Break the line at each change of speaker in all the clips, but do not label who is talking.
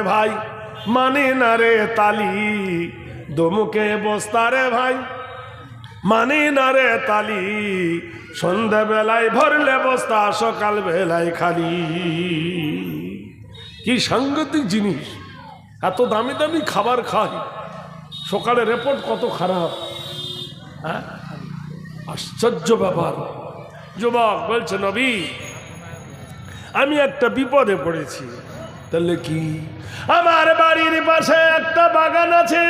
ভাই মানে না রে তালি, দমুকে বস্তা রে ভাই মানে না রে তালি, সন্ধ্যা বেলায় ভরলে বস্তা সকাল বেলায় খালি। কি সাংঘাতিক জিনিস, এত দামি দামি খাবার খাই, সকালে রিপোর্ট কত খারাপ। হ্যাঁ, আশ্চর্য ব্যাপার। যুবক বলছে নবী আমি একটা বিপদে পড়েছি। তাহলে কি? আমার বাড়ির পাশে একটা বাগান আছে।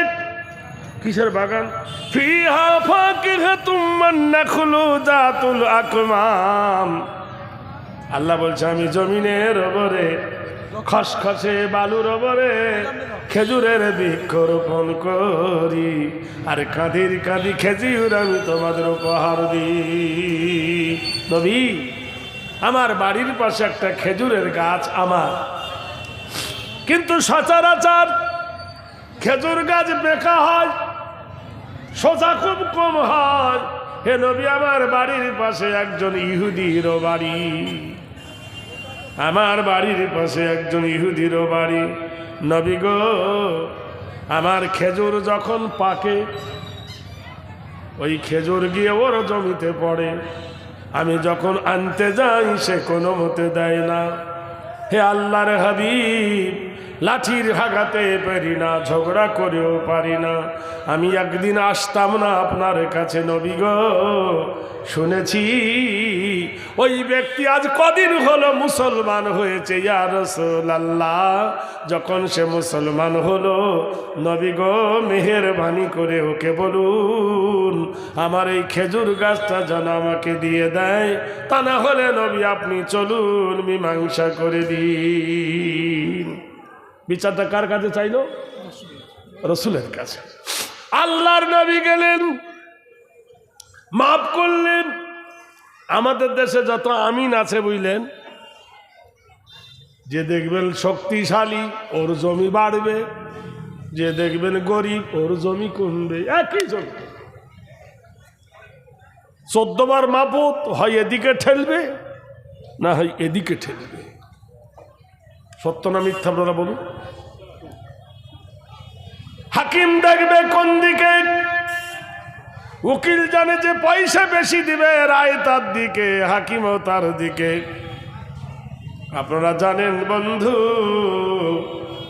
কিসের বাগান? ফিহা ফাকিহাতুম ওয়ান নাখলু যাতুল আকমাম। আল্লাহ বলছে আমি জমিনের ওপরে খসখসে বালুর ওপরে খেজুরের বৃক্ষ রোপণ করি, আর কাঁদির কাঁদি খেজুর আমি তোমাদের উপহার দিই। নবী আমার বাড়ির পাশে একটা খেজুরের গাছ আমার, কিন্তু সচরাচর খেজুর গাছ বেঁকা হয়, সোজা খুব কম হয়। হে নবী আমার বাড়ির পাশে একজন ইহুদিরও বাড়ি, আমার বাড়ির পাশে একজন ইহুদিরও বাড়ি। নবী গো আমার খেজুর যখন পাকে ওই খেজুর গিয়ে ওর জমিতে পড়ে, আমি যখন আনতে যাই সে কোনো মতে দেয় না। হে আল্লাহর হাবিব লাঠির ভাগাতে পারি না, ঝগড়া করেও পারি না, আমি একদিন আসতাম না আপনার কাছে নবী গো? শুনেছি ওই ব্যক্তি আজ কদিন হলো মুসলমান হয়েছে ইয়া রাসূলুল্লাহ। যখন সে মুসলমান হলো নবী গো মেহেরবানি করে ওকে বলুন আমার এই খেজুর গাছটা যেন আমাকে দিয়ে দেয়, তা না হলে নবী আপনি চলুন মীমাংসা করে দিন। বিচারটা কার কাছে চাইলো? রসুলের কাছে। আল্লাহর নবী গেলেন, মাফ করলেন। আমাদের দেশে যত আমিন আছে বুঝলেন, যে দেখবেন শক্তিশালী ওর জমি বাড়বে, যে দেখবেন গরিব ওর জমি কমবে। একই জমি 14 বার মাপত, হয় এদিকে ঠেলবে না হয় এদিকে ঠেলবে। সত্য না মিথ্যা আপনারা বলুন? হাকিম দেখবে কোন দিকে, উকিল জানে যে পয়সা বেশি দিবে, রায় তার দিকে, হাকিমও তার দিকে। আপনারা জানেন বন্ধু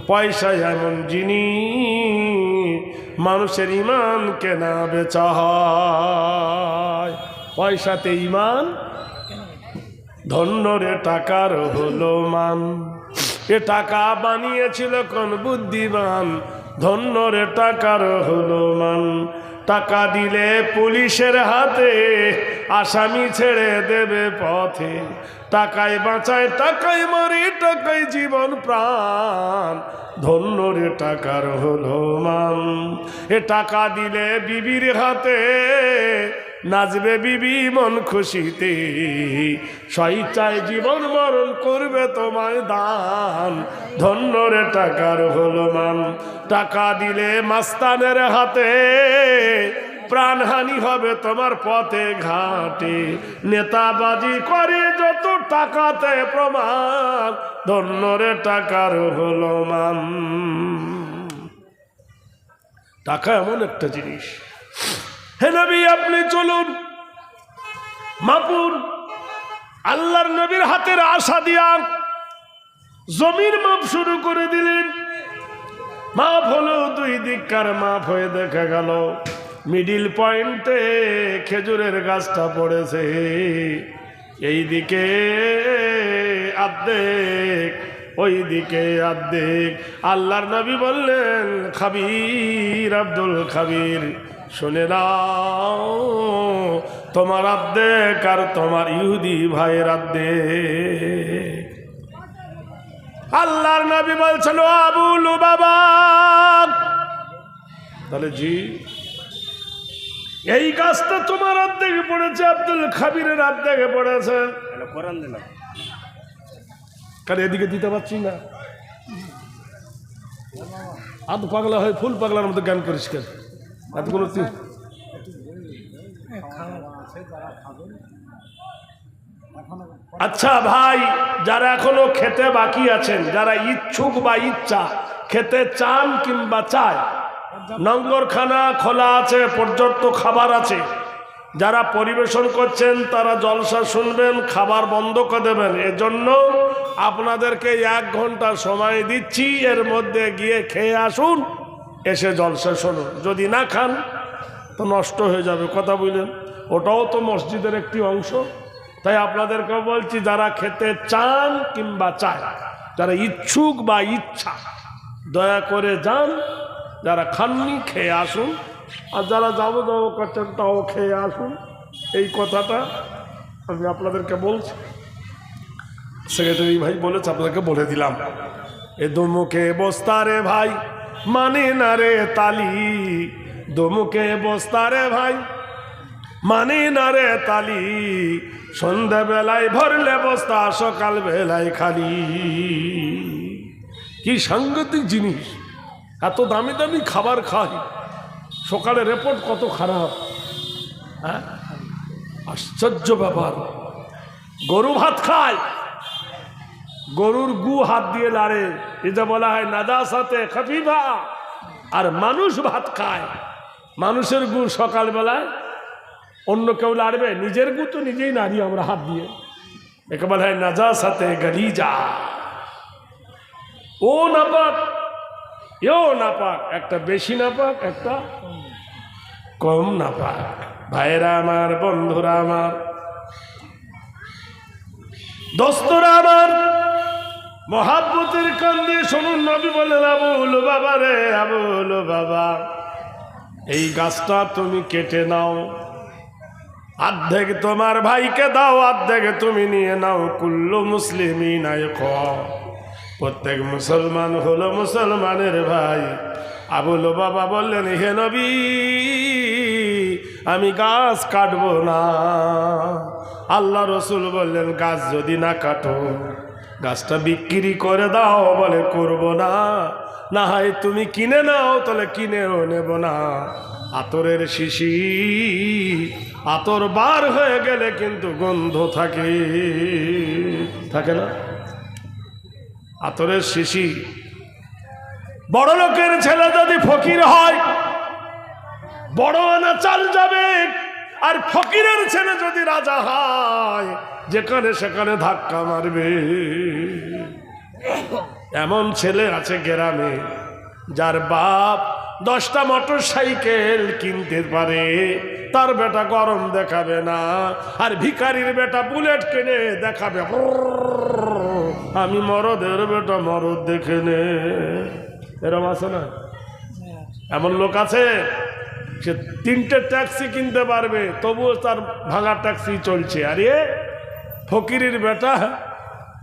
পয়সা এমন জিনিস মানুষের ইমান কেনা বেচা হয়। পয়সাতে ইমান, ধন্য রে টাকার হলো মান। এ টাকা বানিয়েছিল কোন বুদ্ধিমান, ধন্য রে টাকার হলো মান। টাকা দিলে পুলিশের হাতে, আসামি ছেড়ে দেবে পথে। টাকায় বাঁচায় টাকায় মরে, টাকায় জীবন প্রাণ, ধন্য রে টাকার হলো মান। এ টাকা দিলে বিবির হাতে, নাচবে বিবি মন খুশিতে, স্বেচ্ছায় জীবন মরণ করবে তোমায় দান, ধন্য রে টাকার হলো মান। টাকা দিলে মাস্তানের হাতে, প্রাণহানি হবে তোমার পথে ঘাটে। নেতাবাজি করে যত টাকাতে প্রমাণ, ধন্য রে টাকার হলো মান। টাকা এমন একটা জিনিস। হে নবী আপনি চলুন মাপুন। আল্লাহর নবীর হাতের আশা দিয়া জমির মাপ শুরু করে দিলেন। মাপ হলো দুই দিককার মাপ হয়ে দেখা গেল মিডিল পয়েন্টে খেজুরের গাছটা পড়েছে, এই দিকে আর্ধেক ওই দিকে আর্ধেক। আল্লাহর নবী বললেন খাবির আব্দুল খাবির শুনে নাও, তোমার আর্ধেক আর তোমার ইহুদি ভাইয়ের আর্ধেক। আল্লাহর নবী বলছিল আবু লুবাবা, তাহলে জি এই গাছটা তোমার আর্ধেকে পড়েছে, আব্দুল খাবিরের আর্ধেকে পড়েছে। কোরআন দিলাম কারণ এদিকে দিতে পারছি না, আধ পাগলা হয় ফুল পাগলার মতো জ্ঞান করিস কেন? আচ্ছা ভাই, যারা এখনো খেতে বাকি আছেন, যারা ইচ্ছুক বা ইচ্ছা খেতে চান কিংবা চায়, লঙ্গরখানা খোলা আছে, পর্যাপ্ত খাবার আছে, যারা পরিবেশন করছেন তারা জলসা শুনবেন, খাবার বন্ধ করে দেবেন। এজন্য আপনাদেরকে 1 ঘন্টা সময় দিচ্ছি, এর মধ্যে গিয়ে খেয়ে আসুন, এসে জলসা শুনুন। যদি না খান তো নষ্ট হয়ে যাবে, কথা বুঝলেন? ওটাও তো মসজিদের একটি অংশ। তাই আপনাদেরকে বলছি, যারা খেতে চান কিংবা চায়, যারা ইচ্ছুক বা ইচ্ছা, দয়া করে যান, যারা খাননি খেয়ে আসুন, আর যারা যাবো যাবো করছেন তাও খেয়ে আসুন। এই কথাটা আমি আপনাদেরকে বলছি, সেক্রেটারি ভাই বলেছে, আপনাদেরকে বলে দিলাম। এ দুমুখে বস্তা রে ভাই, মানে না রে তালি, দুমুখে বস্তা রে ভাই, মানে না রে তালি, সন্ধ্যা বেলায় ভরলে বস্তা, সকাল বেলায় খালি। কি সাংঘাতিক জিনিস! এত দামি দামি খাবার খাই, সকালে রিপোর্ট কত খারাপ। হ্যাঁ, আশ্চর্য ব্যাপার। গরু ভাত খায়, গরুর গু হাত দিয়ে লাড়ে, এটা বলা হয় নাজাসাতে খাফিফা। আর মানুষ ভাত খায়, মানুষের গু সকালবেলায় অন্য কেউ লাড়বে, নিজের গু তো নিজেই নাড়ি আমরা হাত দিয়ে, একে বলা হয় নাজাসাতে গালিজা। ও নাপাক, এও নাপাক, একটা বেশি নাপাক, একটা কম নাপাক। ভাইরা আমার, বন্ধুরা আমার, দোস্তরা আমার, মহাব্বতের কান দিয়ে শুনুন। নবী বলেন, আবুল বাবা রে, আবুল বাবা, এই গাছটা তুমি কেটে নাও, অর্ধেক তোমার ভাইকে দাও, অর্ধেক তুমি নিয়ে নাও। কুল্লু মুসলিমিন আয়খা, প্রত্যেক মুসলমান হলো মুসলমানের ভাই। আবুল বাবা বললেন, হে নবী, আমি গাছ কাটবো না। আল্লাহ রসুল বললেন, গাছ যদি না কাটো, গাছটা বিক্রি করে দাও। বলে, করব না, না হয় তুমি কিনে নাও, তাহলে কিনেও নেব না। আতরের শিশি, আতর বার হয়ে গেলে কিন্তু গন্ধ থাকে, থাকে না? আতরের শিশি। বড় লোকের ছেলে যদি ফকির হয়, বড় আনা চাল যাবে, আর ফকিরের ছেলে যদি রাজা হয়, যেখানে সেখানে ধাক্কা মারবে। এমন ছেলে আছে গ্রামে, যার বাপ 10টা মোটর সাইকেল কিনতে পারে, তার বেটা গরম দেখাবে না। আর ভিখারির বেটা বুলেট কিনে দেখাবে, আমি মরদের বেটা মরদ দেখে নে। এরম আছে না? এমন লোক আছে, সে 3টে ট্যাক্সি কিনতে পারবে, তবুও তার ভাঙা ট্যাক্সি চলছে। আর এ ফকিরের বেটা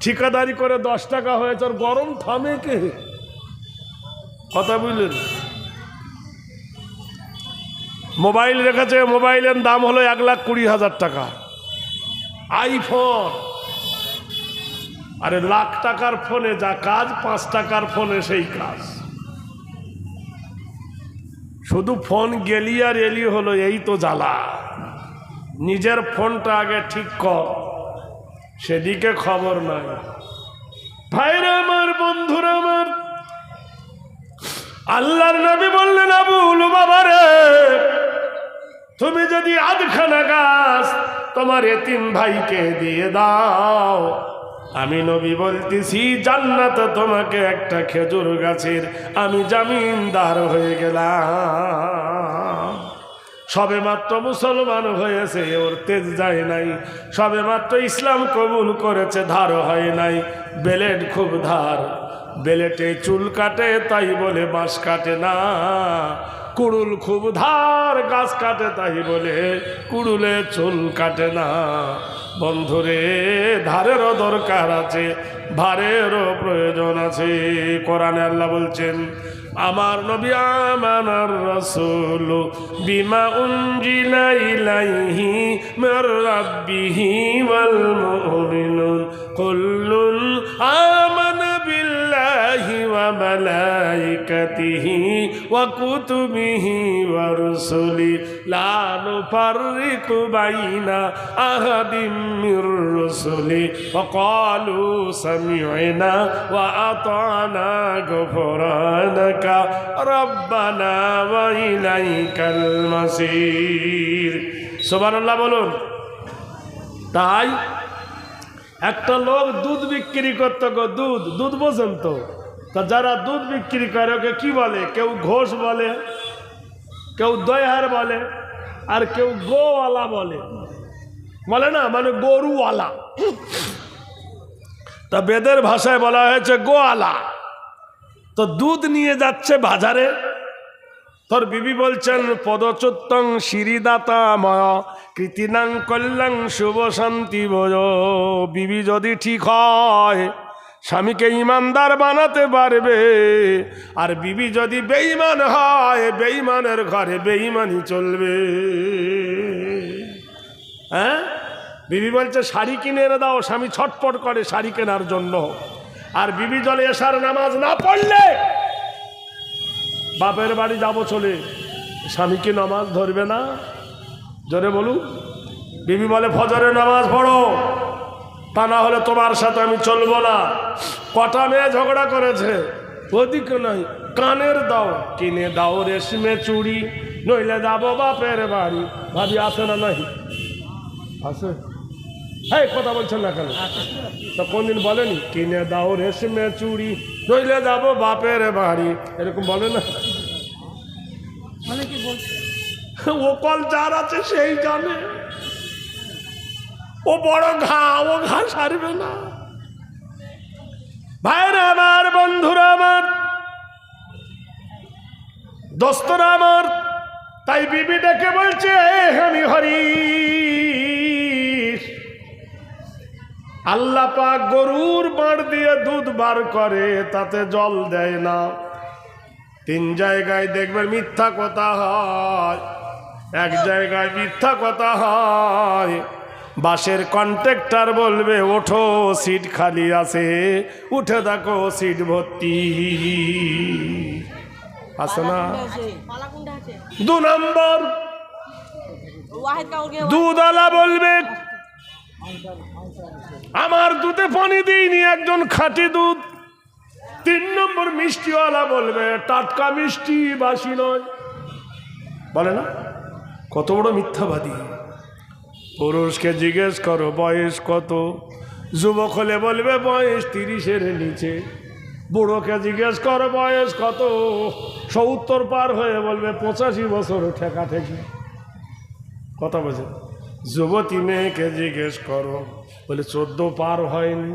ঠিকাদারি করে 10 টাকা হয়েছে, আর গরম থামে কে? কথা বুঝলেন? মোবাইল রেখেছে, মোবাইলের দাম হলো 1,20,000 টাকা, আইফোন। আরে লাখ টাকার ফোনে যা কাজ, 5 টাকার ফোনে সেই কাজ। শুধু ফোন গেলি আর এলি হলো, এই তো জ্বালা। নিজের ফোনটা আগে ঠিক কর, সেদিকে খবর নাই। ভাইরা আমার, বন্ধুরা আমার, আল্লাহর নবী বললেন, আবুল বাবা রে, তুমি যদি আধখানা গাছ তোমার এতিম ভাইকে দিয়ে দাও, আমি নবী বলতেছি, জান্নাতে তোমাকে একটা খেজুর গাছের আমি জামিনদার হয়ে গেলাম। সবে মাত্র মুসলমান হয়েছে, ওর তেজ যায় নাই। সবে মাত্র ইসলাম কবুল করেছে, ধার হয় নাই। বেলেট খুব ধার, বেলেটে চুল কাটে, তাই বলে বাঁশ কাটে না। কুড়ুল খুব ধার, গাছ কাটে, তাই বলে কুড়ুলে চুল কাটে না। বন্ধুরে, ধারেরও দরকার আছে, ভারেরও প্রয়োজন আছে। কোরআনে আল্লাহ বলছেন, আমার নবী আমানার রাসূল বিমা উনজিলা ইলাইহি মির রাব্বিহি ওয়াল মুমিনুন কুল্লুন আমানা বিল্লাহি বিল্লাহি ওয়া মালাইকাতিহি ওয়া কুতুবিহি ওয়া রুসুলি লা নুফাররিকু বাইনা আহাদিম মির রুসুলি ওয়া ক্বালু সামি'না ওয়া আতা'না গুফরানাকা রাব্বানা ওয়া ইলাইকাল মাসির। সুবহানাল্লাহ বলুন। তাই একটা লোক দুধ বিক্রি করতে দুধ দুধ বোঝেন তো, তা যারা দুধ বিক্রি করে ওকে কি বলে? কেউ ঘোষ বলে, কেউ দয়ার বলে, আর কেউ গোওয়ালা বলে, বলে না, মানে গরুওয়ালা। তা বেদের ভাষায় বলা হয়েছে গোয়ালা। তো দুধ নিয়ে যাচ্ছে বাজারে, তোর বিবি বলছেন পদচ্যুতং শ্রীদাতাময় কৃতিনাং কল্যাং শুভ শান্তি ভোজ। বিবি যদি ঠিক হয় স্বামীকে ইমানদার বানাতে পারবে, আর বিবি যদি বেঈমান হয় বেঈমানের ঘরে বেঈমানি চলবে। হ্যাঁ, বিবি বলছে শাড়ি কিনে এনে দাও, স্বামী ছটপট করে শাড়ি কেনার জন্য। আর বিবি জলে এশার নামাজ না পড়লে বাপের বাড়ি যাব চলে, স্বামী কি নামাজ ধরবে না? জোরে বলুন। বিবি বলে ফজরে নামাজ পড়ো, তা না হলে তোমার সাথে আমি চলবো না। কটা মেয়ে ঝগড়া করেছে, ওদিকে নাই কানের দাও কিনে দাও রেশমে চুড়ি, নইলে যাবো বাপের বাড়ি। ভাবি আছে না? নাই আছে। হ্যাঁ, কথা বলছেন না কেন? তো কোনদিন বলেনি কিনে দাও রেশমে চুড়ি, নইলে যাবো বাপের বাড়ি? এরকম বলে না? ও কল যার আছে সেই জানে, ও বড় ঘা, ও ঘা সারবে না। ভাইরা আমার, বন্ধুরা আমার, দোস্তরা আমার, তাই বিবি ডেকে বলছে আমি হরি। আল্লাহ পাক গরুর বাঁড় দিয়ে দুধ বার করে, তাতে জল দেয় না। 3 জায়গায় দেখবেন মিথ্যা কথা হয়, এক জায়গায় মিথ্যা কথা হয়। বাসের কন্ট্রাক্টর বলবে ওঠো সিট খালি আছে, উঠে দেখো সিট ভর্তি আছে না। 2 নম্বর দুধওয়ালা বলবে আমার দুধে পানি দিইনি, একজন খাঁটি দুধ। 3 নম্বর মিষ্টিওয়ালা বলবে টাটকা মিষ্টি, বাসি নয়। বলে না? কত বড় মিথ্যাবাদী। পুরুষকে জিজ্ঞেস করো বয়স কত, যুবক হলে বলবে বয়স 30-এর নিচে। বুড়োকে জিজ্ঞেস করো বয়স কত, 70 পার হয়ে বলবে 85 বছর ঠেকা ঠেকি। কথা বলছে। যুবতী মেয়েকে জিজ্ঞেস করো, বলে 14 পার হয়নি।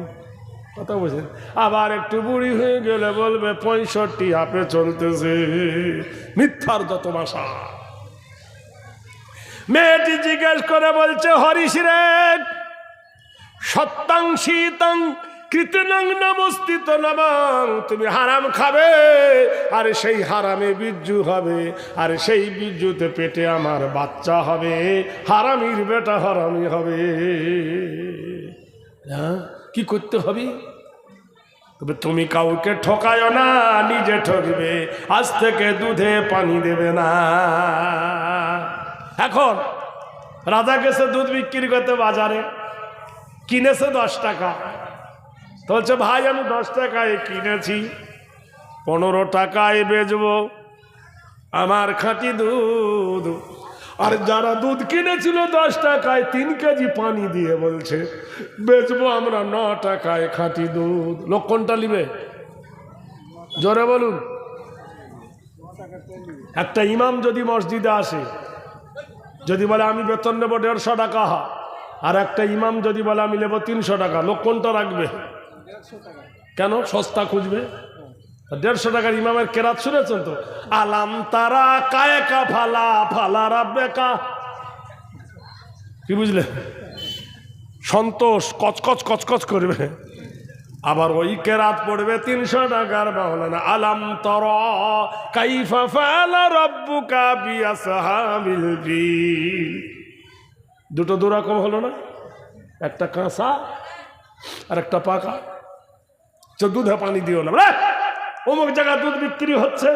কথা বলছেন। আবার একটু বুড়ি হয়ে গেলে বলবে 65 আপে চলতেছে। মিথ্যার যত ভাষা। মেয়েটি জিজ্ঞেস করে বলছে হরিশ রে, সত্যাং শীতং কৃতনাং নমস্তিত নবাং, তুমি হারাম খাবে আর সেই হারামে বিজ্জু হবে, আর সেই বিজ্জুতে পেটে আমার বাচ্চা হবে, হারামির বেটা হারামি হবে। হ্যাঁ, কি করতে হবে? তবে তুমি কাউকে ঠকায় না, নিজে ঠকবে। আজ থেকে দুধে পানি দেবে না। এখন রাজা গেছে দুধ বিক্রি করতে বাজারে, কিনেছে 10 টাকা। তো বলছে ভাই আমি 10 টাকায় কিনেছি, 15 টাকায় বেচবো, আমার খাঁটি দুধ। আর যারা দুধ কিনেছিল 10 টাকায় 3 কেজি পানি দিয়ে বলছে বেচবো আমরা 9 টাকায় খাঁটি দুধ। লোক কোনটা নিবে? জোরে বলুন। একটা ইমাম যদি মসজিদে আসে, যদি বলে আমি বেতন নেব 150 টাকা, আর একটা ইমাম যদি বলে আমি নেব 300 টাকা, লোক কোনটা রাখবে? কেন? সস্তা খুঁজবে। 150 টাকার ইমামের কেরাত শুনেছেন তো? আলাম তারা কায়কা ফালা ফালা রাব্বেকা। কি বুঝলে? সন্তোষ কচকচ কচকচ করবে। আবার ওই কেরাত পড়বে 300 টাকার মাওলানা আলাম তারা কাইফা ফাআলা রাব্বুকা বিআসহাবিল ফিল। দুটো দুরকম হলো না? একটা কাঁচা আর একটা পাকা। দুধে পানি দিও না, অমুক জায়গায় দুধ বিক্রি হচ্ছে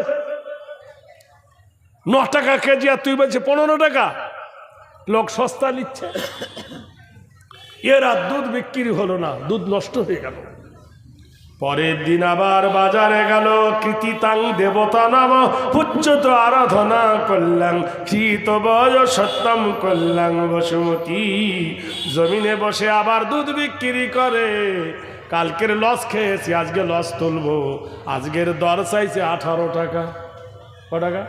9 টাকা কেজি, আর তুই বলছিস 15 টাকা। লোক সস্তা নিচ্ছে, এর আর দুধ বিক্রি হলো না, দুধ নষ্ট হয়ে গেল। পরের দিন আবার বাজারে গেল, কৃতিতাং দেবতা নাম উচ্চত আরাধনা করলাম, কৃত বয় সত্যম করলাম বসুমতী। জমিনে বসে আবার দুধ বিক্রি করে। কালকের লস খেয়েছি, আজকে লস তুলবো। আজকের দর চাইছে 18 টাকা। ক টাকা?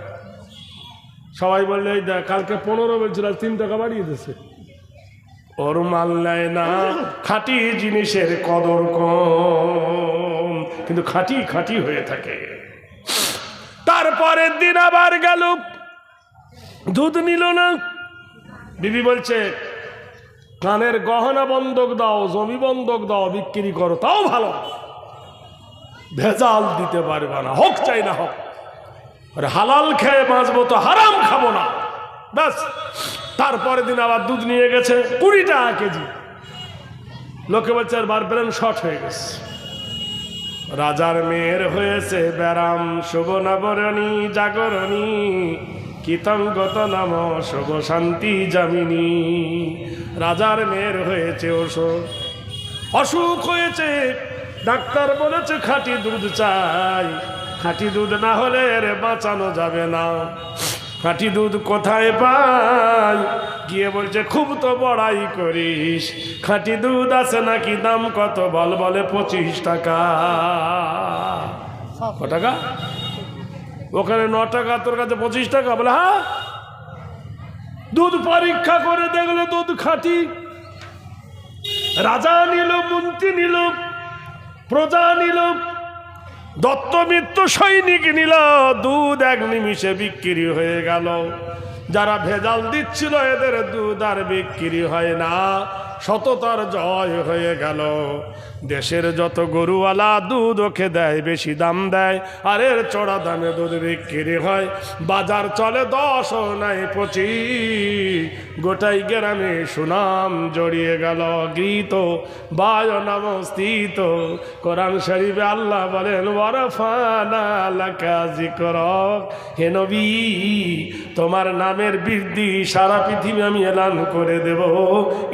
সবাই বললে এই দেখ, কালকে 15 বলছিল, 3 টাকা বাড়িয়ে দিয়েছে। ওর মাল নেয় না, খাঁটি জিনিসের কদর কম, কিন্তু খাঁটি খাঁটি হয়ে থাকে। তারপরের দিন আবার গেল, দুধ নিল না। বিবি বলছে কানের গহনা বন্ধক দাও, জমি বন্ধক দাও, বিক্রি করো, তাও ভালো, ভেজাল দিতে পারবে না, হোক চাই না হোক। আরে হালাল খেয়ে বাঁচবো তো, হারাম খাবো না, ব্যাস। তারপরের দিন আবার দুধ নিয়ে গেছে 20 টাকা কেজি। লোকে বলছে আর ব্রেন শর্ট হয়ে গেছে। রাজার মেয়ের হয়েছে ব্যারাম, শুভ নবরণী জাগরণী, কীতঙ্গত নাম শুভ শান্তি জামিনী। রাজার মেয়ের হয়েছে অসুখ হয়েছে, ডাক্তার বলেছে খাঁটি দুধ চাই। খাঁটি দুধ না হলে এর বাঁচানো যাবে না। খাঁটি দুধ কোথায় পাই? গিয়ে বলছে খুব তো বড়াই করিস, খাঁটি দুধ আছে নাকি, দাম কত বল? বলে 25 টাকা। ক টাকা? ওখানে 9 টাকা, তোর কাছে 25 টাকা? বলে হ্যাঁ। দুধ পরীক্ষা করে দেখলো দুধ খাঁটি। রাজা নিল, মন্ত্রী নিল, প্রজা নিল, দত্তমিত্র সৈনিক নিল, দুধ 1 নিমিষে বিক্রি হয়ে গেল। যারা ভেজাল দিচ্ছিল এদের দুধ আর বিক্রি হয় না, সততার জয় হয়ে গেল। দেশের যত গরুওয়ালা দুধ ওকে দেয়, বেশি দাম দেয়, আর এর চড়া দামে দুধ বিক্রি হয়। বাজার চলে 10 নাই 25, গোটাই গ্রামে সুনাম জড়িয়ে গেল। গীত বায় নমস্তিত, কোরআন শরীফে আল্লাহ বলেন ওয়ারফানা লাকা যিকরাক, হে নবী তোমার নামের বৃদ্ধি সারা পৃথিবী আমি এলান করে দেব।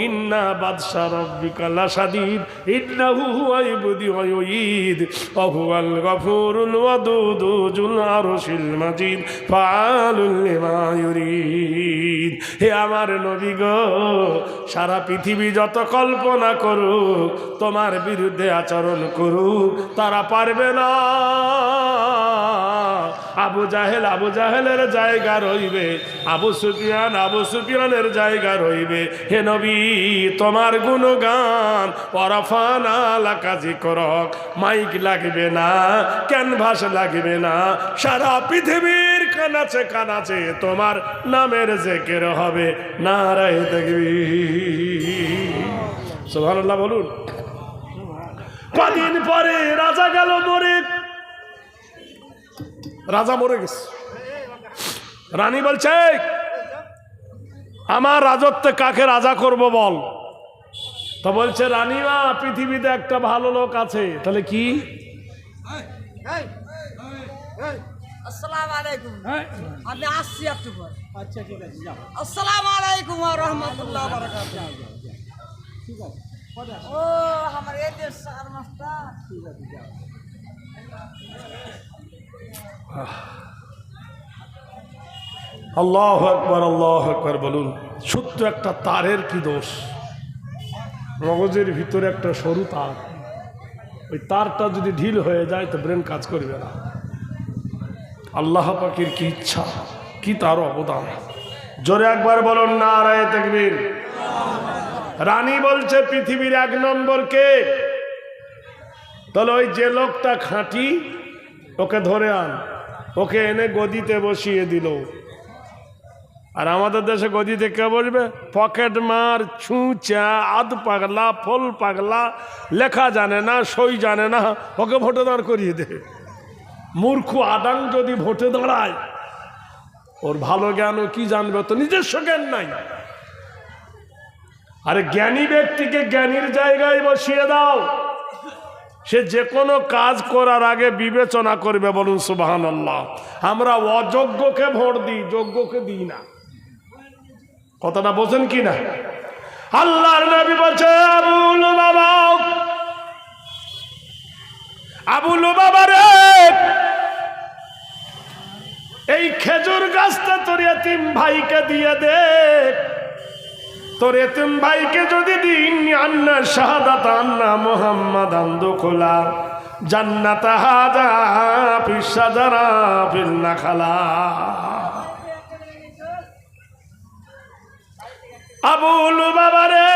ইন্না বাদশা রাব্বিকা লাশাদীদ, ইন্নাহু হুয়াল বুদি ওয়া ইউঈদ, ওয়া হুয়াল গফুরুল ওয়াদুদ যুল আরশিল মাজিদ, ফাআলুল লিমা ইউরিদ। হে আমার নবী গো, সারা পৃথিবী যত কল্পনা করুক, তোমার বিরুদ্ধে আচরণ করুক, তারা পারবে না। আবু জাহেলের জায়গা রইবে, আবু সুফিয়ানের জায়গা রইবে। হে নবী তোমার গুণগান ওয়ারফানা লাকা যিকরাক, মাইক লাগবে না, ক্যানভাস লাগবে না, সারা পৃথিবীর কানাচে তোমার নামের জিকির হবে। নারায়ে তাকবীর, সুবহানাল্লাহ বলুন। কদিন পরে রাজা গেল মরে, রাজা মরে গেছে। রানী বলছে আমার রাজত্বে কাকে রাজা করব বল। তো বলছে রানীমা পৃথিবীতে একটা ভালো লোক আছে। তাহলে কি?
আসসালামু আলাইকুম, আমি আসছি একটু পর। আচ্ছা ঠিক আছে, যাও। আসসালামু আলাইকুম ওয়া রাহমাতুল্লাহি ওয়া বারাকাতুহু। ঠিক আছে, ও আমার এই দেশ আর মাস্টার। ঠিক আছে, যাও।
আল্লাহু আকবার, আল্লাহু আকবার বলুন। সত্য একটা তারের কি দোষ? মগজের ভিতরে একটা সরু তার, ওই তারটা যদি ঢিল হয়ে যায় তো ব্রেন কাজ করবে না। আল্লাহ পাকের কি ইচ্ছা, কি তার অবদান। জোরে একবার বলুন নারায়ে তাকবীর। রানী বলছে পৃথিবীর 1 নম্বর কে? তাহলে ওই যে লোকটা খাঁটি, ওকে ধরে আন। ওকে এনে গদিতে বসিয়ে দিল। আর আমাদের দেশে গদিতে কে বসবে? পকেট মার, ছুঁচা, আধ পাগলা, ফল পাগলা, লেখা জানে না, সই জানে না, ওকে ভোটে দাঁড় করিয়ে দে। মূর্খ আদাং যদি ভোটে দাঁড়ায়, ওর ভালো জ্ঞানও কি জানবে? তো নিজস্ব জ্ঞান নাই। আরে জ্ঞানী ব্যক্তিকে জ্ঞানীর জায়গায় বসিয়ে দাও, সে যে কোনো কাজ করার আগে বিবেচনা করবে। বলুন সুবহানাল্লাহ। আমরা অযোগ্যকে ভোট দিই, যোগ্যকে দিই না। কথাটা বোঝেন কি না? আল্লাহর নবী বলছে, আবু লুবাবা, আবু লুবাবা রে, এই খেজুর গাছটা তোর এতিম ভাইকে দিয়ে দে। তোর এতিম ভাইকে যদি দিন, আন্না শাহাদাত আন্না মুহাম্মাদান দুখুলা জান্নাতা হাজা ফিশাজারা ফিল নাখালা। আবু লুবাবা রে,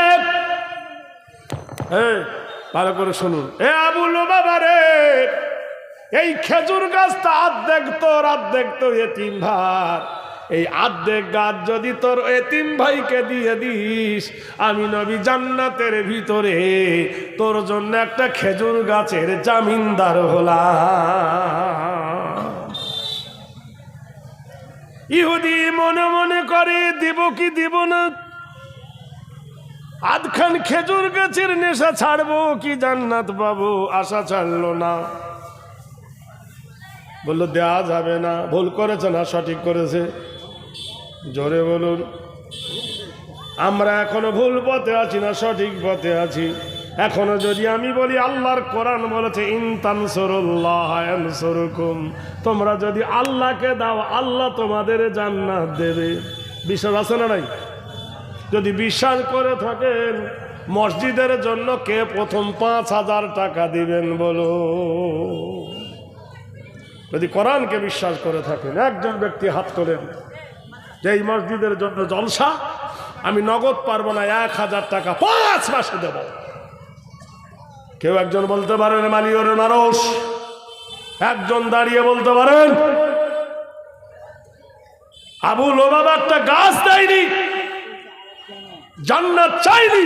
ভালো করে শুনুন, আবু লুবাবা রে, এই খেজুর গাছটা আর্ধেক তোর আর্ধেক তোর এতিম ভাই। এই আর্ধেক গাছ যদি তোর এতিম ভাইকে দিয়ে দিস, আমি নবী জান্নাতের ভিতরে তোর জন্য একটা খেজুর গাছের জামিনদার হলাম। ইহুদি মনে মনে করে দিব কি দিব না, আধখান খেজুর গাছের নেশা ছাড়বো কি জান্নাত পাবো, আশা ছাড়লো না। বললো দেয়া যাবে না। ভুল করেছে না সঠিক করেছে? জোরে বলুন। আমরা এখনো ভুল পথে আছি না সঠিক পথে আছি? এখনো যদি আমি বলি, আল্লাহর কোরআন বলেছে ইন তানসুরুল্লাহ ইয়ানসুরকুম, তোমরা যদি আল্লাহকে দাও আল্লাহ তোমাদের জান্নাত দেবে। বিশ্বাস আছে না নাই? যদি বিশ্বাস করে থাকেন, মসজিদের জন্য কে প্রথম 5,000 টাকা দিবেন বলো? যদি কোরআনকে বিশ্বাস করে থাকেন, একজন ব্যক্তি হাত তোলেন যে এই মসজিদের জন্য জলসা আমি নগদ পারবো না, 1,000 টাকা 5 মাসে দেব। কেউ একজন বলতে পারেন মালিওর মানুষ? একজন দাঁড়িয়ে বলতে পারেন আবু লুবাবা একটা গাছ দেয়নি, জান্নাত চাইনি?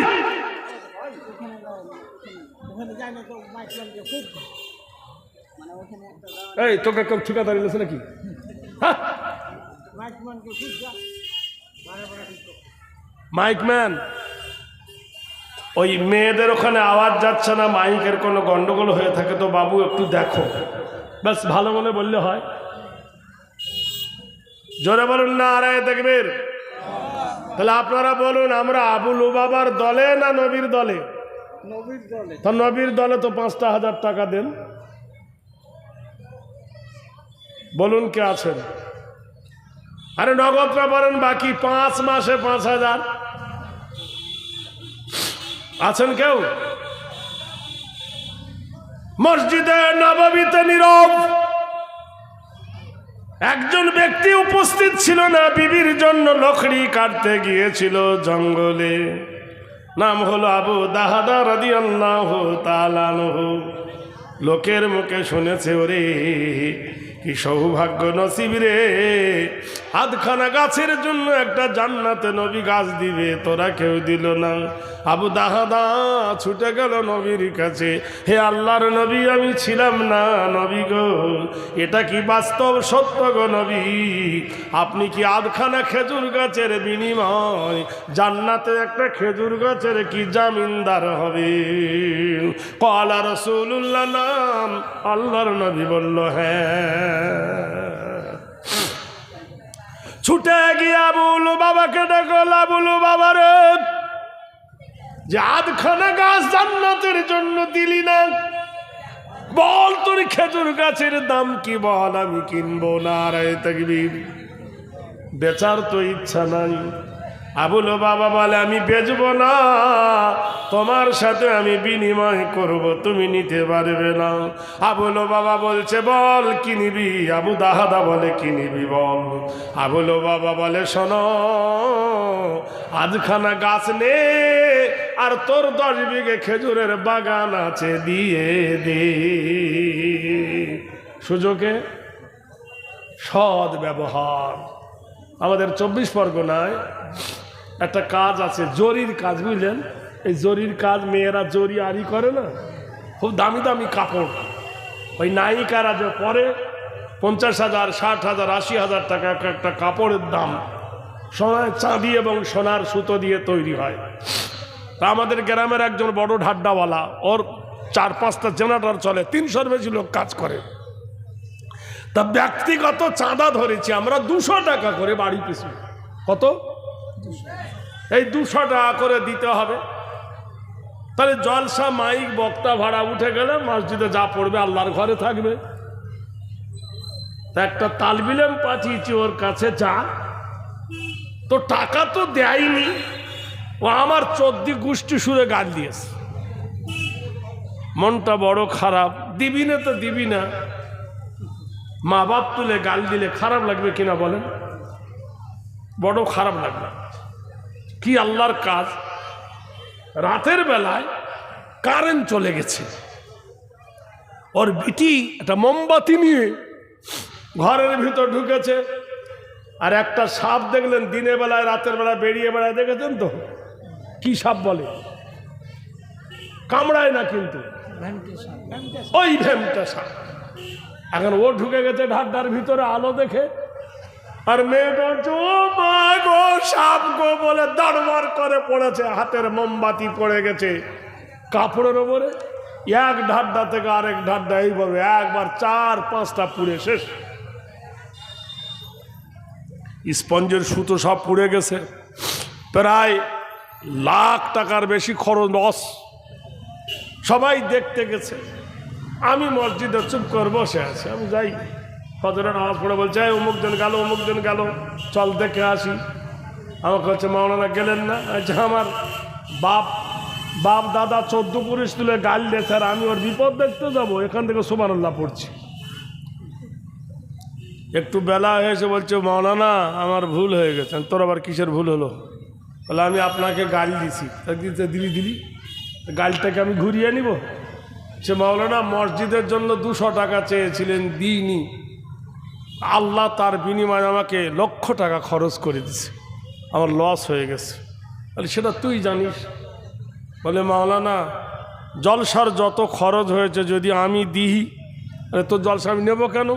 এই তোকে কেউ ঠিকাদারি দিয়েছে নাকি? মাইকম্যান, ওই মেয়েদের ওখানে আওয়াজ যাচ্ছে না, মাইকের কোনো গন্ডগোল হয়ে থাকে তো বাবু একটু দেখো, ব্যাস ভালো মনে বললে হয়। জোরে বলুন না নারায়ে তাকবীর। তাহলে আপনারা বলুন, আমরা আবু লুবাবার দলে না নবীর দলে?
নবীর দলে।
তো নবীর দলে তো 5,000 টাকা দেন। বলুন কে আছেন? আরে নগদটা বলেন, বাকি 5 মাসে 5,000 আছেন কেউ? মসজিদে নববীতে নীরব একজন ব্যক্তি উপস্থিত ছিল না, বিবির জন্য লকড়ি কাটতে গিয়েছিল জঙ্গলে। নাম হলো আবু দাহাদা রাদিয়াল্লাহু তাআলা আনহু। লোকের মুখে শুনেছে, ওরে কি সৌভাগ্য নসিব রে, আধখানা গাছের জন্য একটা জান্নাতে নবী গাছ দিবে, তোরা কেউ দিল না। আবু দাহাদা ছুটে গেল নবীর কাছে, হে আল্লাহর নবী, আমি ছিলাম না নবী গো, এটা কি বাস্তব সত্য গো নবী? আপনি কি আধখানা খেজুর গাছের বিনিময় জান্নাতে একটা খেজুর গাছের কি জামিনদার হবে? ক্বালা রাসূলুল্লাহ, নাম। আল্লাহর নবী বলল হ্যাঁ। ছুটে গিয়ে আবু লুবাবাকে ডাকল, আবু লুবাবা রে, যে আধখানা গাছ জান্নাতের জন্য দিলি না, বল তোর খেজুর গাছের দাম কি বল, আমি কিনবো। নারায়ে তাকবীর। বেচার তো ইচ্ছা নাই। আবু লুবাবা বলে, আমি বেচবো না, তোমার সাথে আমি বিনিময় করব, তুমি নিতে পারবে না। আবু লুবাবা বলছে, বল কি নিবি? আবু দাহাদা বলে, কি নিবি বল? আবু লুবাবা বলে, শোনো, আধখানা গাছ নে, আর তোর 10 বিঘে খেজুরের বাগান আছে, দিয়ে দে। সুযোগে সৎ ব্যবহার। আমাদের 24 পরগনায় একটা কাজ আছে, জরির কাজ, বুঝলেন? এই জরির কাজ মেয়েরা জরি আরি করে না, খুব দামি দামি কাপড়। ওই নায়িকারা যে পরে 50,000, 60,000, 80,000 টাকা একটা কাপড়ের দাম। সোনার চাঁদি এবং সোনার সুতো দিয়ে তৈরি হয়। তা আমাদের গ্রামের একজন বড় ঢাড্ডাওয়ালা, ওর 4-5টা জেনারেটর চলে, 300-র বেশি লোক কাজ করে। তা ব্যক্তিগত চাঁদা ধরেছি আমরা 200 টাকা করে বাড়ি পিছু। কত? এই 200 টাকা করে দিতে হবে। তাহলে জলসা মাইক বক্তা ভাড়া উঠে গেলে মসজিদে যা পড়বে আল্লাহর ঘরে থাকবে। তা একটা তালবিলেম পাঠিয়েছি ওর কাছে, যা তো টাকা তো দেয়নি, ও আমার 14 গোষ্ঠী সুরে গাল দিয়েছে। মনটা বড় খারাপ। দিবি না তো দিবি না, মা বাপ তুলে গাল দিলে খারাপ লাগবে কিনা বলেন? বড় খারাপ লাগবে। কি আল্লাহর কাজ! রাতের বেলায় কারেন্ট চলে গেছে, ওর বিটি একটা মোমবাতি নিয়ে ঘরের ভিতর ঢুকেছে, আর একটা সাপ দেখলেন দিনের বেলায় রাতের বেলায় বেরিয়ে বেড়ায়, দেখেছেন তো? কি সাপ বলে? কামড়ায় না কিন্তু, ওই ভ্যামটা সাপ। এখন ও ঢুকে গেছে ঢাড্ডার ভিতরে আলো দেখে, আর মেয়েটা মা গো সাপ গো বলে দরবার করে পড়েছে, হাতের মোমবাতি পড়ে গেছে কাপড়ের ওপরে। এক ঢাড্ডা থেকে আরেক ঢাড্ডা এইভাবে একবার 4-5টা পুড়ে শেষ। স্পঞ্জের সুতো সব পুড়ে গেছে, প্রায় লাখ টাকার বেশি খরচ, লস। সবাই দেখতে গেছে, আমি মসজিদে চুপ করে বসে আছি। আমি যাই, ফজরের নামাজ পড়ে বলছে অমুক জন গেল, অমুক জন গেল, চল দেখে আসি। আমাকে হচ্ছে মাওলানা গেলেন না? আচ্ছা, আমার বাপ দাদা 14 পুরুষ তুলে গাল দিয়েছে, আর আমি ওর বিপদ দেখতে যাবো? এখান থেকে সুবহানাল্লাহ পড়ছি। একটু বেলা হয়েছে, বলছে মাওলানা আমার ভুল হয়ে গেছে। তোর আবার কিসের ভুল হলো? বলে আমি আপনাকে গাল দিছি। দিলি গালটাকে আমি ঘুরিয়ে নিব? সে মাওলানা মসজিদের জন্য 200 টাকা চেয়েছিলেন, দিইনি, আল্লাহ তার বিনিময়ে আমাকে লক্ষ টাকা খরচ করে দিছে, আমার লস হয়ে গেছে। বলে সেটা তুই জানিস? বলে মাওলানা জলসার যত খরচ হয়েছে যদি আমি দিই, তোর জলসা আমি নেব কেন?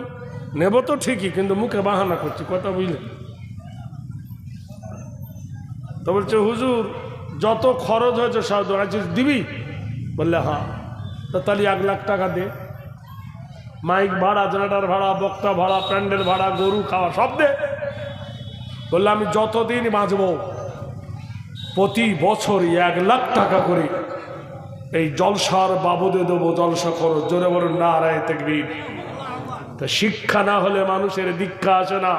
নেব তো ঠিকই, কিন্তু মুখে বাহানা করছি, কথা বুঝলেন? তো বলছে হুজুর যত খরচ হয়েছে সব দিবি? বললে হ্যাঁ। তো তাহলে 1 লাখ টাকা দে, মাইক ভাড়া, জেনারেটর ভাড়া, বক্তা ভাড়া, প্যান্ডেল ভাড়া, গরু খাওয়া সব দে। বললে আমি যতদিন বাঁচব প্রতি বছর 1 লাখ টাকা করে এই জলসার বাবদে দেবো, জলসা খরচ। জোরে বলুন নারায়ে তাকবীর। তা শিক্ষা না হলে মানুষের দীক্ষা আসে না।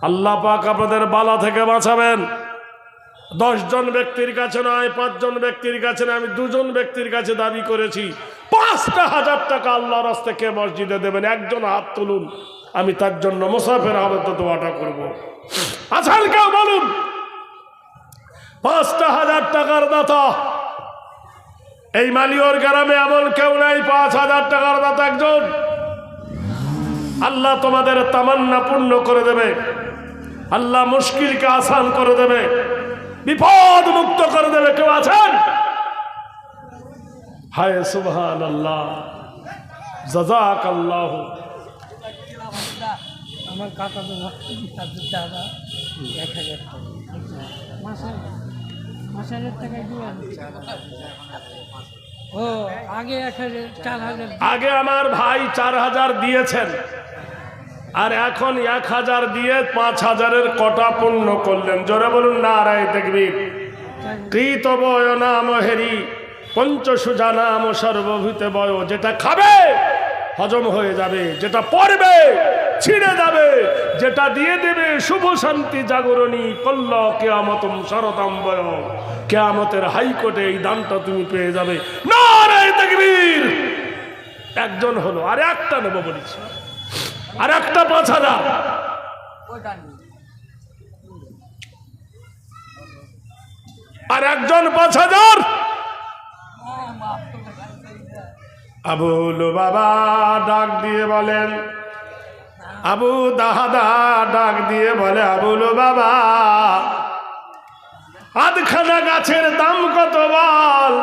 আল্লাহ পাক আপনাদের বালা থেকে বাঁচাবেন। 10 জন ব্যক্তির কাছে নয়, 5 জন ব্যক্তির কাছে নয়, আমি 2 জন ব্যক্তির কাছে দাবি করেছি 5,000 টাকা আল্লাহর রাস্তায় কে মসজিদে দেবেন? একজন হাত তুলুন, আমি তার জন্য মুসাফির হালতে দোয়াটা করব। আছেন কেউ? বলুন। 5,000 টাকার দাতা এই মালিয়র গ্রামে এমন কেউ নাই। 5,000 টাকার দাতা একজন। আল্লাহ তোমাদের তামান্না পূর্ণ করে দেবে, আল্লাহ মুশকিলকে আসান করে দেবে, বিপদ মুক্ত করে দেবে। কেউ আছেন? হায় সুবহানাল্লাহ, জাযাকাল্লাহ।
আমার কাকা তো দাদা 1,000 টাকা মাসের টাকা দিয়ে। ও আগে 1,000 4,000
আগে আমার ভাই 4,000 দিয়েছেন, আর এখন 1,000 দিয়ে 5,000-এর কটা পূর্ণ করলেন। জোরে বলুন নারায়ে তাকবীর। কৃত বয় নাম হেরি পঞ্চসুজা নাম সর্বভূতে বয়। যেটা খাবে হজম হয়ে যাবে, যেটা পড়বে ছিঁড়ে যাবে, যেটা দিয়ে দেবে শুভ শান্তি জাগরণী কল্ল কিয়ামতম শরতম বয়। কিয়ামতের হাইকোর্টে এই দানটা তুমি পেয়ে যাবে। নারায়ে তাকবীর। একজন হলো, আর একটা নেব বলেছি, আর একটা 5,000। আর একজন 5,000। আবুল বাবা ডাক দিয়ে বলেন, আবু দাহাদা ডাক দিয়ে বলে, আবুল বাবা আধখানা গাছের দাম কত বল?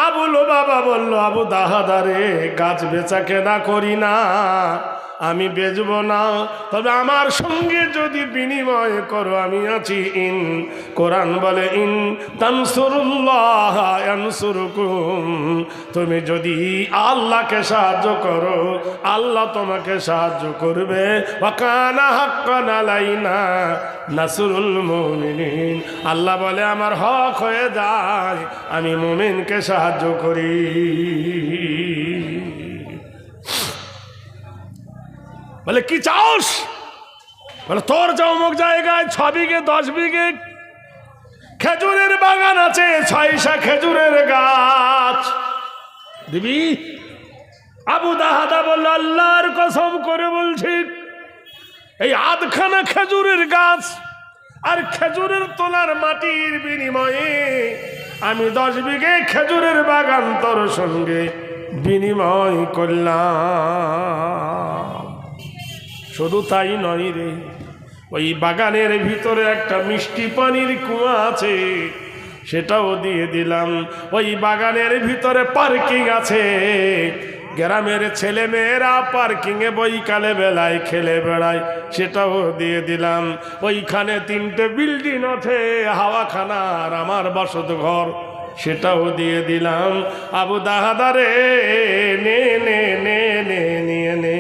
আবুল বাবা বলল, আবু দাহাদা রে গাছ বেচা কেনা করি না, আমি বেচব না, তবে আমার সঙ্গে যদি বিনিময় করো আমি আছি। ইন কোরআন বলে ইন তানসুরুল্লাহ ইয়ানসুরকুম, তুমি যদি আল্লাহকে সাহায্য করো আল্লাহ তোমাকে সাহায্য করবে। ওয়া কানা হাক্কান আলাইনা নাসরুল মুমিনিন, আল্লাহ বলে আমার হক হয়ে যায় আমি মুমিনকে সাহায্য করি। বলে কি চাস? বলে তোর যে অমুক জায়গায় 6 বিঘে 10 বিঘে খেজুরের বাগান আছে, 6 খেজুরের গাছ দিবি? আবু দাহাদা বলল আল্লাহর কসম করে বলছি এই আধখানা খেজুরের গাছ আর খেজুরের তোলার মাটির বিনিময়ে আমি 10 বিঘে খেজুরের বাগান তোর সঙ্গে বিনিময় করলাম। শুধু তাই নয় রে, ওই বাগানের ভিতরে একটা মিষ্টি পানির কুয়া আছে, সেটাও দিয়ে দিলাম। ওই বাগানের ভিতরে পার্কিং আছে, গ্রামের ছেলে মেয়েরা পার্কিংয়ে বৈকালে বেলায় খেলে বেড়ায়, সেটাও দিয়ে দিলাম। ওইখানে 3টে বিল্ডিং আছে, হাওয়াখানার আমার বসত ঘর, সেটাও দিয়ে দিলাম। আবু দাহাদা রে নে নে নে নে নিয়ে নে।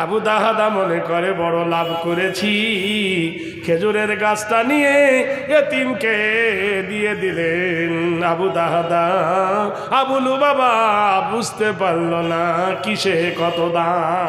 আবু দাহাদা মনে করে বড় লাভ করেছি, খেজুরের গাছটা নিয়ে এতিমকে দিয়ে দিলেন। আবু দাহাদা আবু লুবাবা বুঝতে পারল না কিসে কত দাম।